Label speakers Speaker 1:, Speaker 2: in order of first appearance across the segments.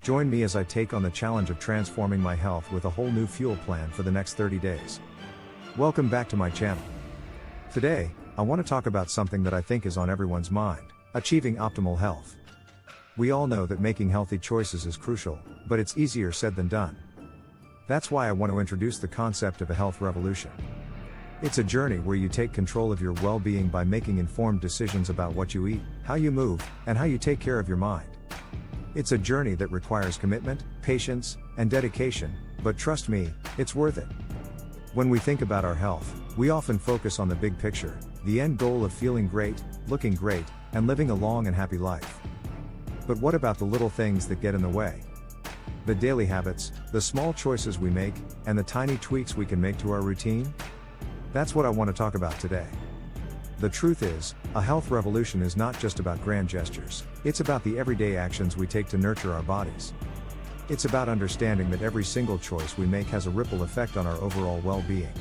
Speaker 1: Join me as I take on the challenge of transforming my health with a whole new fuel plan for the next 30 days. Welcome back to my channel. Today, I want to talk about something that I think is on everyone's mind: achieving optimal health. We all know that making healthy choices is crucial, but it's easier said than done. That's why I want to introduce the concept of a health revolution. It's a journey where you take control of your well-being by making informed decisions about what you eat, how you move, and how you take care of your mind. It's a journey that requires commitment, patience, and dedication, but trust me, it's worth it. When we think about our health, we often focus on the big picture, the end goal of feeling great, looking great, and living a long and happy life. But what about the little things that get in the way? The daily habits, the small choices we make, and the tiny tweaks we can make to our routine? That's what I want to talk about today. The truth is, a health revolution is not just about grand gestures, it's about the everyday actions we take to nurture our bodies. It's about understanding that every single choice we make has a ripple effect on our overall well-being.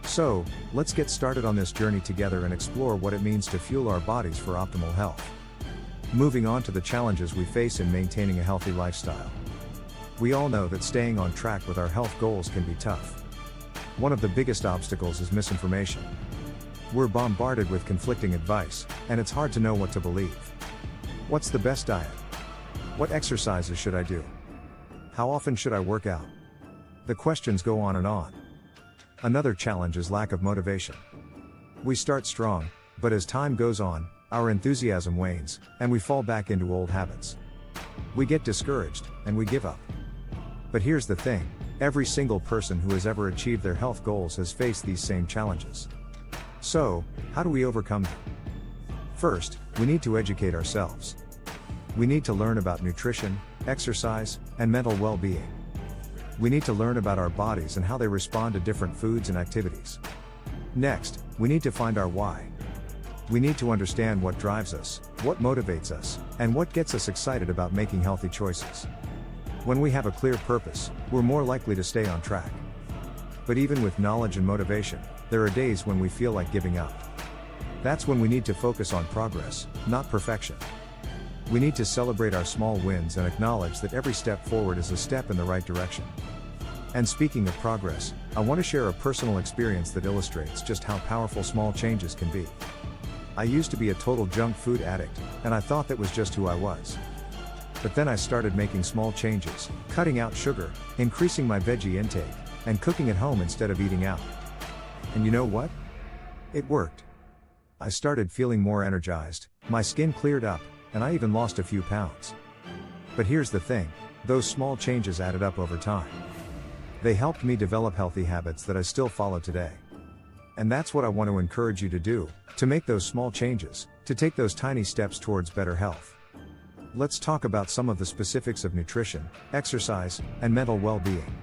Speaker 1: So, let's get started on this journey together and explore what it means to fuel our bodies for optimal health. Moving on to the challenges we face in maintaining a healthy lifestyle. We all know that staying on track with our health goals can be tough. One of the biggest obstacles is misinformation. We're bombarded with conflicting advice, and it's hard to know what to believe. What's the best diet? What exercises should I do? How often should I work out? The questions go on and on. Another challenge is lack of motivation. We start strong, but as time goes on, our enthusiasm wanes, and we fall back into old habits. We get discouraged, and we give up. But here's the thing, every single person who has ever achieved their health goals has faced these same challenges. So, how do we overcome them? First, we need to educate ourselves. We need to learn about nutrition, exercise, and mental well-being. We need to learn about our bodies and how they respond to different foods and activities. Next, we need to find our why. We need to understand what drives us, what motivates us, and what gets us excited about making healthy choices. When we have a clear purpose, we're more likely to stay on track. But even with knowledge and motivation, there are days when we feel like giving up. That's when we need to focus on progress, not perfection. We need to celebrate our small wins and acknowledge that every step forward is a step in the right direction. And speaking of progress, I want to share a personal experience that illustrates just how powerful small changes can be. I used to be a total junk food addict, and I thought that was just who I was. But then I started making small changes, cutting out sugar, increasing my veggie intake, and cooking at home instead of eating out. And you know what? It worked. I started feeling more energized, my skin cleared up, and I even lost a few pounds. But here's the thing, those small changes added up over time. They helped me develop healthy habits that I still follow today. And that's what I want to encourage you to do, to make those small changes, to take those tiny steps towards better health. Let's talk about some of the specifics of nutrition, exercise, and mental well-being.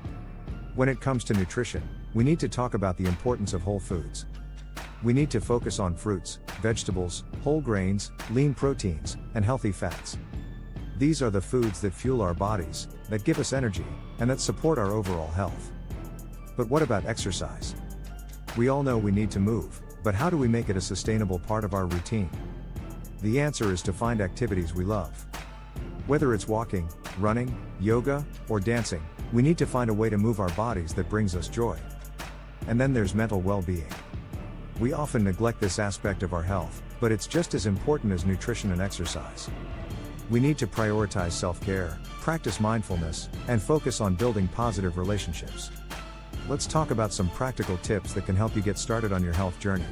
Speaker 1: When it comes to nutrition, we need to talk about the importance of whole foods. We need to focus on fruits, vegetables, whole grains, lean proteins, and healthy fats. These are the foods that fuel our bodies, that give us energy, and that support our overall health. But what about exercise? We all know we need to move, but how do we make it a sustainable part of our routine? The answer is to find activities we love. Whether it's walking, running, yoga, or dancing, we need to find a way to move our bodies that brings us joy. And then there's mental well-being. We often neglect this aspect of our health, but it's just as important as nutrition and exercise. We need to prioritize self-care, practice mindfulness, and focus on building positive relationships. Let's talk about some practical tips that can help you get started on your health journey.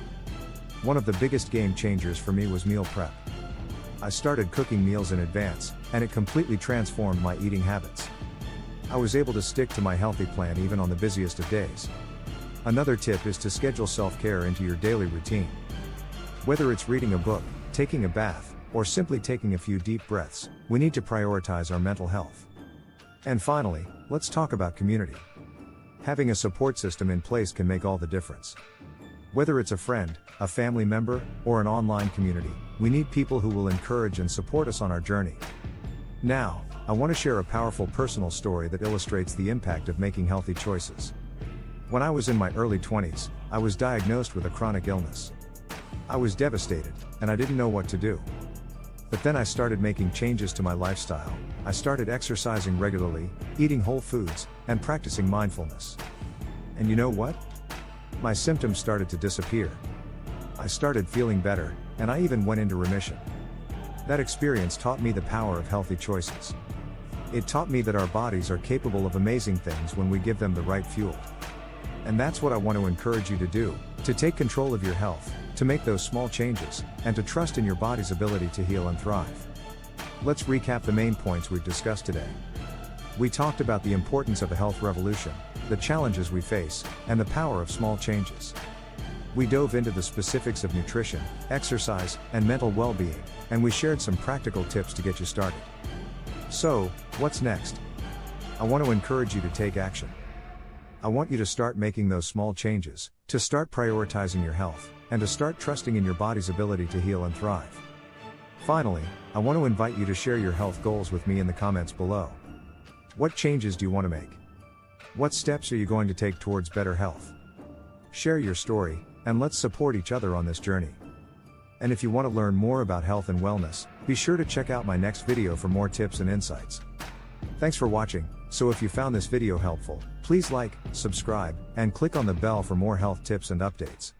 Speaker 1: One of the biggest game changers for me was meal prep. I started cooking meals in advance, and it completely transformed my eating habits. I was able to stick to my healthy plan even on the busiest of days. Another tip is to schedule self-care into your daily routine. Whether it's reading a book, taking a bath, or simply taking a few deep breaths, we need to prioritize our mental health. And finally, let's talk about community. Having a support system in place can make all the difference. Whether it's a friend, a family member, or an online community, we need people who will encourage and support us on our journey. Now, I want to share a powerful personal story that illustrates the impact of making healthy choices. When I was in my early 20s, I was diagnosed with a chronic illness. I was devastated, and I didn't know what to do. But then I started making changes to my lifestyle. I started exercising regularly, eating whole foods, and practicing mindfulness. And you know what? My symptoms started to disappear. I started feeling better, and I even went into remission. That experience taught me the power of healthy choices. It taught me that our bodies are capable of amazing things when we give them the right fuel. And that's what I want to encourage you to do, to take control of your health, to make those small changes, and to trust in your body's ability to heal and thrive. Let's recap the main points we've discussed today. We talked about the importance of a health revolution, the challenges we face, and the power of small changes. We dove into the specifics of nutrition, exercise, and mental well-being, and we shared some practical tips to get you started. So, what's next? I want to encourage you to take action. I want you to start making those small changes, to start prioritizing your health, and to start trusting in your body's ability to heal and thrive. Finally, I want to invite you to share your health goals with me in the comments below. What changes do you want to make? What steps are you going to take towards better health? Share your story, and let's support each other on this journey. And if you want to learn more about health and wellness, be sure to check out my next video for more tips and insights. Thanks for watching. So if you found this video helpful, please like, subscribe, and click on the bell for more health tips and updates.